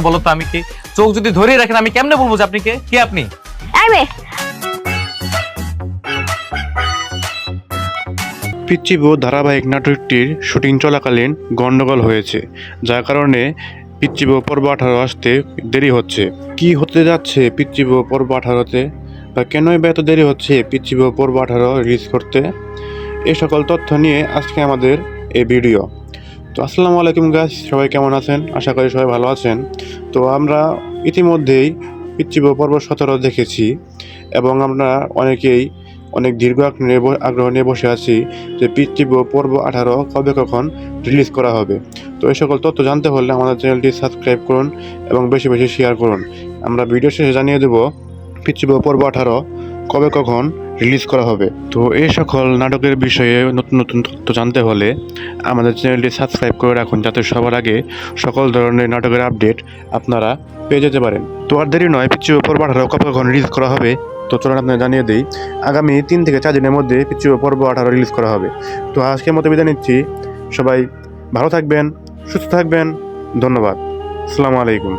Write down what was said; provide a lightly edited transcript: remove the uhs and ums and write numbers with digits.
বলো তো আমি কে? চোখ যদি ধরেই রাখেন আমি কেমনে বলবো যে আপনি কে? কে আপনি? এই মেয়ে, পিচ্চি বউ ধারাবাহিক নাটকটির শুটিং চলাকালীন গন্ডগোল হয়েছে, যার কারণে পিচ্চি বউ পর্ব 18 আসতে দেরি হচ্ছে। কি হতে যাচ্ছে পিচ্চি বউ পর্ব 18-তে, বা কেনই বা এত দেরি হচ্ছে পিচ্চি বউ পর্ব 18 রিলিজ করতে, এই সকল তথ্য নিয়ে আজকে আমাদের এই ভিডিও। তো আসসালামু আলাইকুম গাইস, সবাই কেমন আছেন? আশা করি সবাই ভালো আছেন। তো আমরা ইতিমধ্যেই পিচ্চি বউ পর্ব 17 দেখেছি এবং আমরা অনেকেই অনেক দীর্ঘ আগ্রহ নিয়ে বসে আছি যে পিচ্চি বউ পর্ব 18 কবে কখন রিলিজ করা হবে। তো এই সকল তথ্য জানতে হলে আমাদের চ্যানেলটি সাবস্ক্রাইব করুন এবং বেশি বেশি শেয়ার করুন। আমরা ভিডিও শেষে জানিয়ে দেব পিচ্চি বউ পর্ব 18 কবে কখন রিলিজ করা হবে। তো এই সকল নাটকের বিষয়ে নতুন নতুন তথ্য জানতে হলে আমাদের চ্যানেলটি সাবস্ক্রাইব করে রাখুন, যাতে সবার আগে সকল ধরনের নাটকের আপডেট আপনারা পেয়ে যেতে পারেন। তো আর দেরি নয়, পিচ্চি বউ পর্ব 18 কবে কখন রিলিজ করা হবে তো চলুন আপনাদের জানিয়ে দিই। আগামী 3 থেকে 4 দিনের মধ্যে পিচ্চি বউ পর্ব 18 রিলিজ করা হবে। তো আজকের মতো বিদায় নিচ্ছি। সবাই ভালো থাকবেন, সুস্থ থাকবেন। ধন্যবাদ। আসসালামু আলাইকুম।